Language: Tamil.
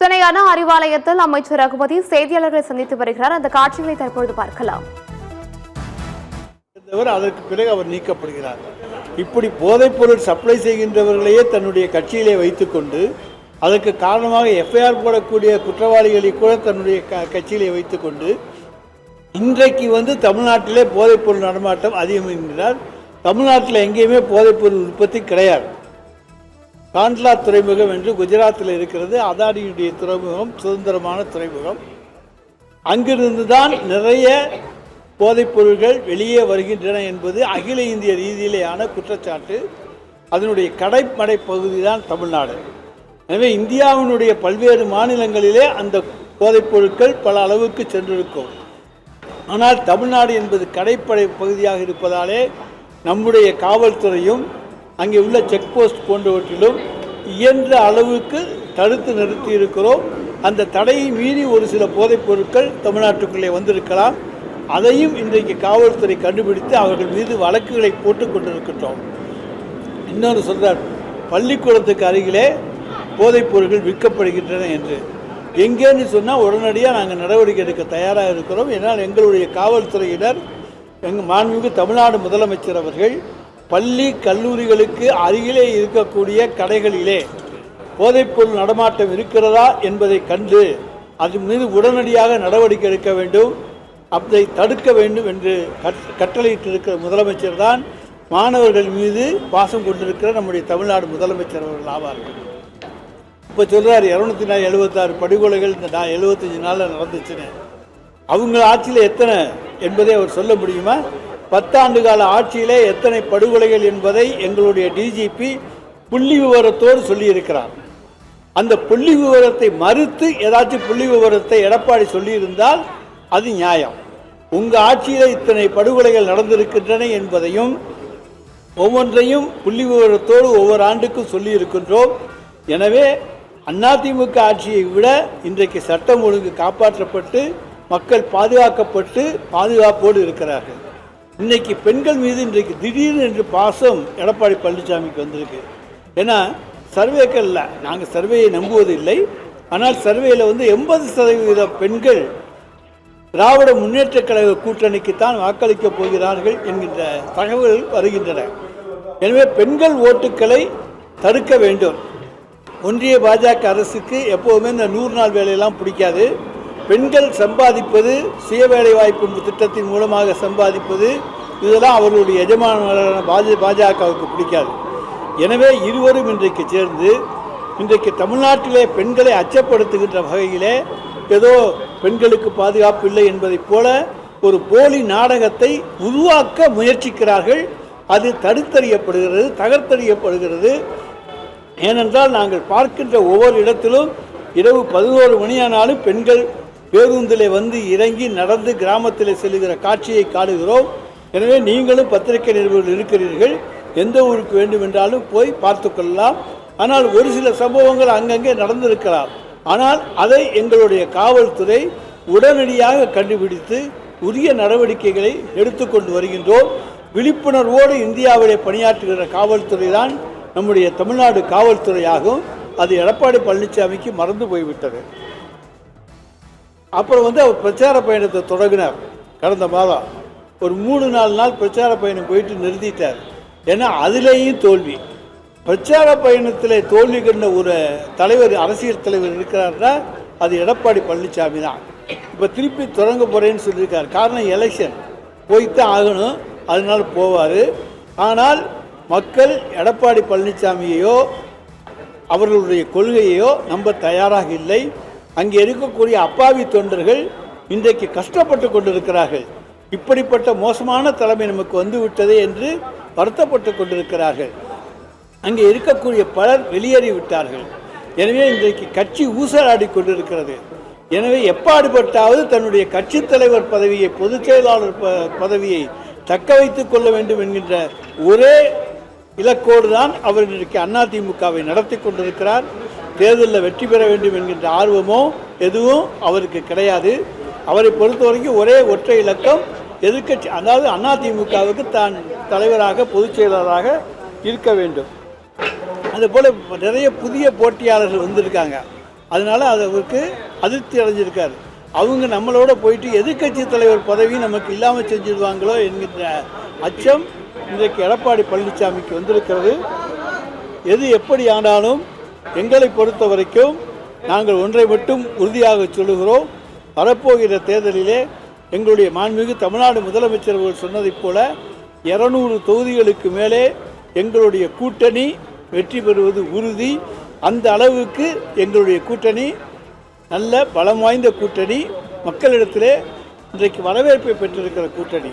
சென்னை அண்ணா அறிவாலயத்தில் அமைச்சர் ரகுபதி செய்தியாளர்களை சந்தித்து வருகிறார். அந்த காட்சிகளை தற்பொழுது பார்க்கலாம். அதற்கு பிறகு அவர் நீக்கப்படுகிறார். இப்படி போதைப் பொருள் சப்ளை செய்கின்றவர்களையே தன்னுடைய கட்சியிலே வைத்துக்கொண்டு அதற்கு காரணமாக எஃப்ஐஆர் போடக்கூடிய குற்றவாளிகளை கூட தன்னுடைய கட்சியிலே வைத்துக்கொண்டு இன்றைக்கு தமிழ்நாட்டிலே போதைப் பொருள் நடமாட்டம் அதிகம் என்கிறார். தமிழ்நாட்டில் எங்கேயுமே போதைப் பொருள் உற்பத்தி கிடையாது. காண்ட்லா துறைமுகம் என்று குஜராத்தில் இருக்கிறது. அதானியுடைய துறைமுகம் சுதந்திரமான துறைமுகம். அங்கிருந்து தான் நிறைய போதைப் பொருள்கள் வெளியே வருகின்றன என்பது அகில இந்திய ரீதியிலேயான குற்றச்சாட்டு. அதனுடைய கடைமடை பகுதி தான் தமிழ்நாடு. எனவே இந்தியாவினுடைய பல்வேறு மாநிலங்களிலே அந்த போதைப் பொருட்கள் பல அளவுக்கு சென்றிருக்கும். ஆனால் தமிழ்நாடு என்பது கடைப்படை பகுதியாக இருப்பதாலே நம்முடைய காவல்துறையும் அங்கே உள்ள செக் போஸ்ட் போன்றவற்றிலும் இயன்ற அளவுக்கு தடுத்து நிறுத்தி இருக்கிறோம். அந்த தடையை மீறி ஒரு சில போதைப் பொருட்கள் தமிழ்நாட்டுக்குள்ளே வந்திருக்கலாம். அதையும் இன்றைக்கு காவல்துறை கண்டுபிடித்து அவர்கள் மீது வழக்குகளை போட்டு கொண்டிருக்கின்றோம். இன்னொரு சொல்றார், பள்ளிக்கூடத்துக்கு அருகிலே போதைப் பொருட்கள் விற்கப்படுகின்றன என்று. எங்கேன்னு சொன்னால் உடனடியாக நாங்கள் நடவடிக்கை எடுக்க தயாராக இருக்கிறோம். ஏன்னால் எங்களுடைய காவல்துறையினர் எங்கள் மாண்புமிகு தமிழ்நாடு முதலமைச்சர் அவர்கள் பள்ளி கல்லூரிகளுக்கு அருகிலே இருக்கக்கூடிய கடைகளிலே போதைப்பொருள் நடமாட்டம் இருக்கிறதா என்பதை கண்டு அது மீது உடனடியாக நடவடிக்கை எடுக்க வேண்டும், அதை தடுக்க வேண்டும் என்று கட்டளையிட்டிருக்கிற முதலமைச்சர் தான் மாணவர்கள் மீது பாசம் கொண்டிருக்கிற நம்முடைய தமிழ்நாடு முதலமைச்சர் அவர்கள் ஆவார்கள். இப்போ சொல்கிறார் 276 படுகொலைகள் இந்த 75 நாளில் நடந்துச்சுன்னு. அவங்க ஆட்சியில் எத்தனை என்பதை அவர் சொல்ல முடியுமா? 10 ஆண்டு கால ஆட்சியிலே எத்தனை படுகொலைகள் என்பதை எங்களுடைய டிஜிபி புள்ளி விவரத்தோடு சொல்லியிருக்கிறார். அந்த புள்ளி விவரத்தை மறுத்து ஏதாச்சும் புள்ளி விவரத்தை எடப்பாடி சொல்லியிருந்தால் அது நியாயம். உங்கள் ஆட்சியில் இத்தனை படுகொலைகள் நடந்திருக்கின்றன என்பதையும் ஒவ்வொன்றையும் புள்ளி விவரத்தோடு ஒவ்வொரு ஆண்டுக்கும் சொல்லியிருக்கின்றோம். எனவே அதிமுக ஆட்சியை விட இன்றைக்கு சட்டம் ஒழுங்கு காப்பாற்றப்பட்டு மக்கள் பாதுகாக்கப்பட்டு பாதுகாப்போடு இருக்கிறார்கள். இன்னைக்கு பெண்கள் மீது இன்றைக்கு திடீர்னு என்று பாசம் எடப்பாடி பழனிசாமிக்கு வந்திருக்கு. ஏன்னா சர்வேக்களில் நாங்கள் சர்வேயை நம்புவதில்லை, ஆனால் சர்வேயில் 80% பெண்கள் திராவிட முன்னேற்ற கழக கூட்டணிக்குத்தான் வாக்களிக்கப் போகிறார்கள் என்கின்ற தகவல்கள் வருகின்றன. எனவே பெண்கள் ஓட்டுக்களை தடுக்க வேண்டும். ஒன்றிய பாஜக அரசுக்கு எப்போவுமே இந்த 100 நாள் வேலையெல்லாம் பிடிக்காது. பெண்கள் சம்பாதிப்பது, சுய வேலை வாய்ப்பு திட்டத்தின் மூலமாக சம்பாதிப்பது, இதெல்லாம் அவர்களுடைய எஜமானரான பாஜகவுக்கு பிடிக்காது. எனவே இருவரும் இன்றைக்கு சேர்ந்து இன்றைக்கு தமிழ்நாட்டிலே பெண்களை அச்சப்படுத்துகின்ற வகையிலே ஏதோ பெண்களுக்கு பாதுகாப்பு இல்லை என்பதைப் போல ஒரு போலி நாடகத்தை உருவாக்க முயற்சிக்கிறார்கள். அது தடுத்தறியப்படுகிறது, தகர்த்தறியப்படுகிறது. ஏனென்றால் நாங்கள் பார்க்கின்ற ஒவ்வொரு இடத்திலும் இரவு 11 மணியானாலும் பெண்கள் பேருந்திலே இறங்கி நடந்து கிராமத்தில் செல்லுகிற காட்சியை காணுகிறோம். எனவே நீங்களும் பத்திரிகை நிருபர்கள் இருக்கிறீர்கள், எந்த ஊருக்கு வேண்டும் என்றாலும் போய் பார்த்து கொள்ளலாம். ஆனால் ஒரு சில சம்பவங்கள் அங்கங்கே நடந்திருக்கலாம். ஆனால் அதை எங்களுடைய காவல்துறை உடனடியாக கண்டுபிடித்து உரிய நடவடிக்கைகளை எடுத்துக்கொண்டு வருகின்றோம். விழிப்புணர்வோடு இந்தியாவிலே பணியாற்றுகிற காவல்துறை தான் நம்முடைய தமிழ்நாடு காவல்துறையாகும். அது எடப்பாடி பழனிசாமிக்கு மறந்து போய்விட்டது. அப்புறம் அவர் பிரச்சார பயணத்தை தொடங்கினார். கடந்த மாதம் ஒரு 3-4 நாள் பிரச்சார பயணம் போயிட்டு நிறுத்திட்டார். ஏன்னா அதிலேயும் தோல்வி. பிரச்சார பயணத்தில் தோல்வி கண்ட ஒரு தலைவர், அரசியல் தலைவர் இருக்கிறார்னா அது எடப்பாடி பழனிசாமி தான். இப்போ திருப்பி தொடங்க போகிறேன்னு சொல்லியிருக்கார். காரணம் எலெக்ஷன் போய்த்தான் ஆகணும், அதனால போவார். ஆனால் மக்கள் எடப்பாடி பழனிசாமியையோ அவர்களுடைய கொள்கையோ நம்ப தயாராக இல்லை. அங்கே இருக்கக்கூடிய அப்பாவி தொண்டர்கள் இன்றைக்கு கஷ்டப்பட்டு கொண்டிருக்கிறார்கள். இப்படிப்பட்ட மோசமான தலைமை நமக்கு வந்துவிட்டதே என்று வருத்தப்பட்டு கொண்டிருக்கிறார்கள். அங்கே இருக்கக்கூடிய பலர் வெளியேறிவிட்டார்கள். எனவே இன்றைக்கு கட்சி ஊசலாடி கொண்டிருக்கிறது. எனவே எப்பாடுபட்டாவது தன்னுடைய கட்சி தலைவர் பதவியை, பொதுச் செயலாளர் பதவியை தக்க வைத்துக் கொள்ள வேண்டும் என்கின்ற ஒரே இலக்கோடு தான் அவர் இன்றைக்கு அதிமுகவை நடத்தி கொண்டிருக்கிறார். தேர்தலில் வெற்றி பெற வேண்டும் என்கின்ற ஆர்வமோ எதுவும் அவருக்கு கிடையாது. அவரை பொறுத்தவரைக்கும் ஒரே ஒற்றை இலக்கம் எதிர்க்கட்சி, அதாவது அதிமுகவுக்கு தான் தலைவராக பொதுச் செயலாளராக இருக்க வேண்டும். அதுபோல் நிறைய புதிய போட்டியாளர்கள் வந்திருக்காங்க. அதனால் அது அவருக்கு அதிருப்தி அடைஞ்சிருக்காரு. அவங்க நம்மளோட போயிட்டு எதிர்க்கட்சி தலைவர் பதவி நமக்கு இல்லாமல் செஞ்சிடுவாங்களோ என்கின்ற அச்சம் இன்றைக்கு எடப்பாடி பழனிசாமிக்கு வந்திருக்கிறது. எது எப்படி ஆனாலும் எங்களை பொறுத்த வரைக்கும் நாங்கள் ஒன்றை மட்டும் உறுதியாக சொல்லுகிறோம். வரப்போகிற தேர்தலிலே எங்களுடைய மாண்புமிகு தமிழ்நாடு முதலமைச்சர் அவர்கள் சொன்னதைப் போல 200 தொகுதிகளுக்கு மேலே எங்களுடைய கூட்டணி வெற்றி பெறுவது உறுதி. அந்த அளவுக்கு எங்களுடைய கூட்டணி நல்ல பலம் வாய்ந்த கூட்டணி, மக்களிடத்திலே இன்றைக்கு வரவேற்பை பெற்றிருக்கிற கூட்டணி.